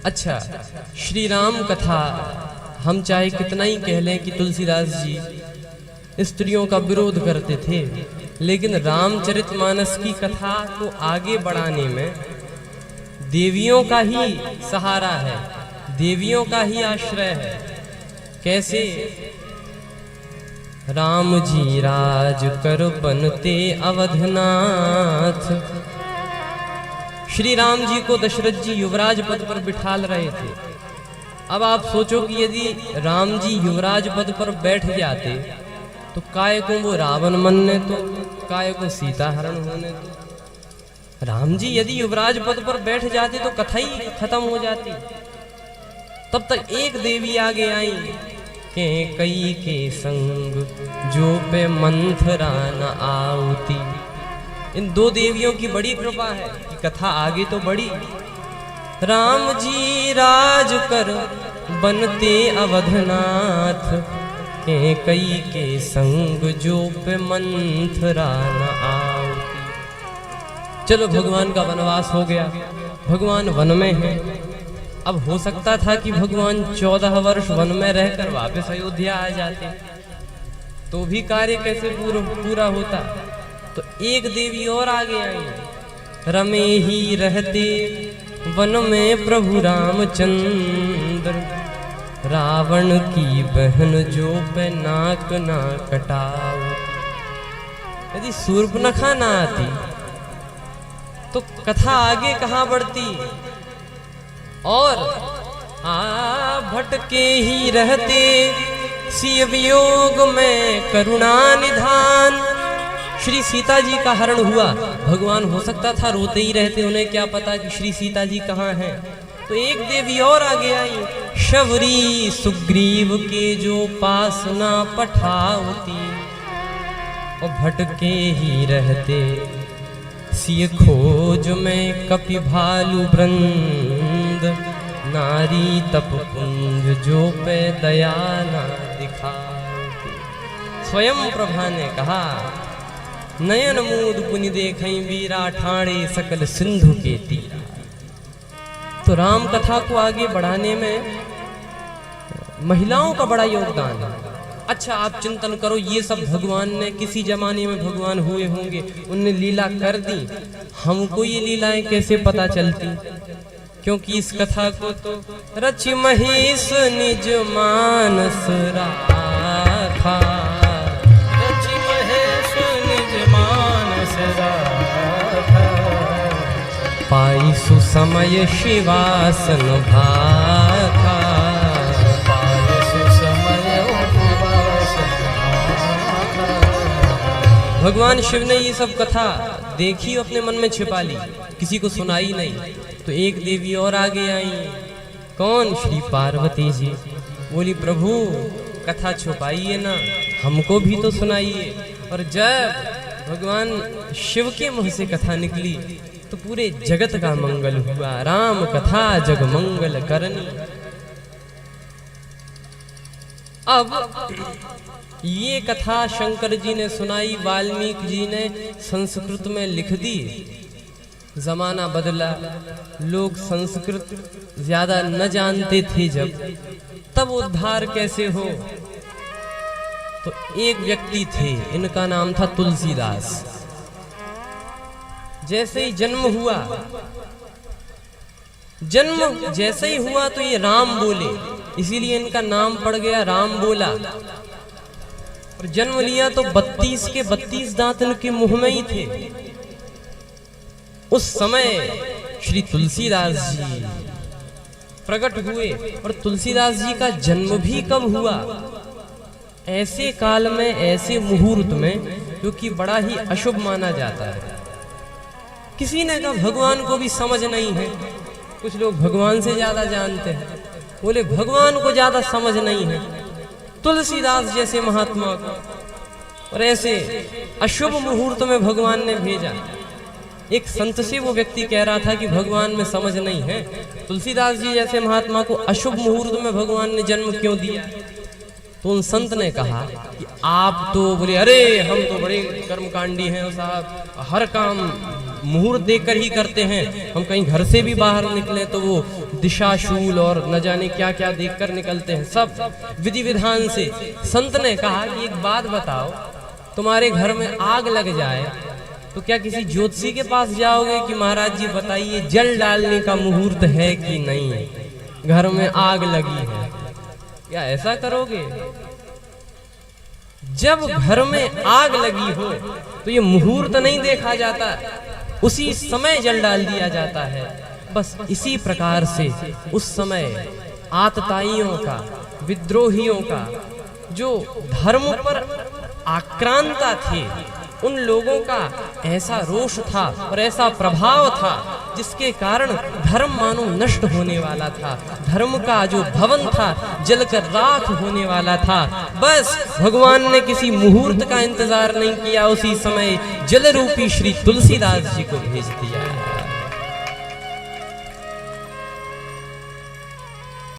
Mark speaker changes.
Speaker 1: अच्छा, श्री राम कथा हम चाहे कितना ही कह लें कि तुलसीदास जी स्त्रियों का विरोध करते थे, लेकिन रामचरितमानस की कथा को आगे बढ़ाने में देवियों का ही सहारा है, देवियों का ही आश्रय है। कैसे? राम जी राज कर बनते अवधनाथ। श्री राम जी को दशरथ जी युवराज पद पर बिठाल रहे थे। अब आप सोचो कि यदि राम जी युवराज पद पर बैठ जाते तो काय को वो रावण मनने, तो काय को सीता हरण होने। तो राम जी यदि युवराज पद पर बैठ जाते तो कथा ही खत्म हो जाती। तब तक एक देवी आगे आई के कई के संग जो पे मंथरा न आउती। इन दो देवियों की बड़ी कृपा है कि कथा आगे तो बढ़ी। राम जी राज कर बनते अवधनाथ, के कई के संग जो पे मंथरा न आउती। चलो भगवान का वनवास हो गया, भगवान वन में है। अब हो सकता था कि भगवान 14 वर्ष वन में रहकर वापस अयोध्या आ जाते, तो भी कार्य कैसे पूरा होता। तो एक देवी और आगे आई। रमे ही रहते वन में प्रभु रामचंद्र, रावण की बहन जो पे नाक ना कटाओ। यदि शूर्पणखा ना आती तो कथा आगे कहाँ बढ़ती। और भटके ही रहते सिय वियोग में करुणा निधान। श्री सीता जी का हरण हुआ, भगवान हो सकता था रोते ही रहते, उन्हें क्या पता कि श्री सीता जी कहाँ हैं। तो एक देवी और आगे आई। शबरी सुग्रीव के जो पास ना पठावती, और भटके ही रहते सिय खोज में कपि भालु वृंद, नारी तप कुंज जो पे दया ना दिखाती। स्वयं प्रभा ने कहा, नयन मूद पुनि देखई वीरा, ठाणे सकल सिंधु के तीरा। तो राम कथा को आगे बढ़ाने में महिलाओं का बड़ा योगदान है। अच्छा, आप चिंतन करो, ये सब भगवान ने किसी जमाने में भगवान हुए होंगे, उनने लीला कर दी। हमको ये लीलाएं कैसे पता चलती? क्योंकि इस कथा को तो रचि महेश निज मानस राखा,
Speaker 2: रचि महेश निज मानस राखा,
Speaker 1: पाई सुसमय शिवासन भाखा। भगवान शिव ने ये सब कथा देखी, अपने मन में छिपा ली, किसी को सुनाई नहीं। तो एक देवी और आगे आई। कौन? श्री पार्वती जी। बोली, प्रभु कथा छुपाइए ना, हमको भी तो सुनाइए। और जब भगवान शिव के मुंह से कथा निकली तो पूरे जगत का मंगल हुआ। राम कथा जग मंगल करनी। अब ये कथा शंकर जी ने सुनाई, वाल्मीकि जी ने संस्कृत में लिख दी। जमाना बदला, लोग संस्कृत ज्यादा न जानते थे जब, तब उद्धार कैसे हो? तो एक व्यक्ति थे, इनका नाम था तुलसीदास। जैसे ही जन्म हुआ, जन्म जैसे ही हुआ तो ये राम बोले, इसीलिए इनका नाम पड़ गया राम बोला। और जन्म लिया तो 32 के 32 दांत इनके मुंह में ही थे। उस समय श्री तुलसीदास जी प्रकट हुए। और तुलसीदास जी का जन्म भी कब हुआ? ऐसे काल में, ऐसे मुहूर्त में, जो कि बड़ा ही अशुभ माना जाता है। किसी ने कहा भगवान को भी समझ नहीं है। कुछ लोग भगवान से ज्यादा जानते हैं, बोले भगवान को ज्यादा समझ नहीं है, तुलसीदास जैसे महात्मा को। और ऐसे अशुभ मुहूर्त में भगवान ने भेजा। एक संत से वो व्यक्ति कह रहा था कि भगवान में समझ नहीं है, तुलसीदास जी जैसे महात्मा को अशुभ मुहूर्त में भगवान ने जन्म क्यों दिया? तो उन संत ने कहा कि आप तो बोले, अरे हम तो बड़े कर्मकांडी हैं साहब, हर काम मुहूर्त देखकर ही करते हैं। हम कहीं घर से भी बाहर निकले तो वो दिशाशूल और न जाने क्या क्या देखकर निकलते हैं, सब विधि विधान से। संत ने कहा कि एक बात बताओ, तुम्हारे घर में आग लग जाए तो क्या किसी ज्योतिषी के पास जाओगे कि महाराज जी बताइए जल डालने का मुहूर्त है कि नहीं, घर में आग लगी है, क्या ऐसा करोगे? जब घर में आग लगी हो तो ये मुहूर्त नहीं देखा जाता, उसी समय जल डाल दिया जाता है। बस इसी प्रकार से उस समय आतताइयों का, विद्रोहियों का, जो धर्म पर आक्रांता थे, उन लोगों का ऐसा रोष था और ऐसा प्रभाव था जिसके कारण धर्म मानो नष्ट होने वाला था, धर्म का जो भवन था जलकर राख होने वाला था। बस भगवान ने किसी मुहूर्त का इंतजार नहीं किया, उसी समय जल रूपी श्री तुलसीदास जी को भेज दिया।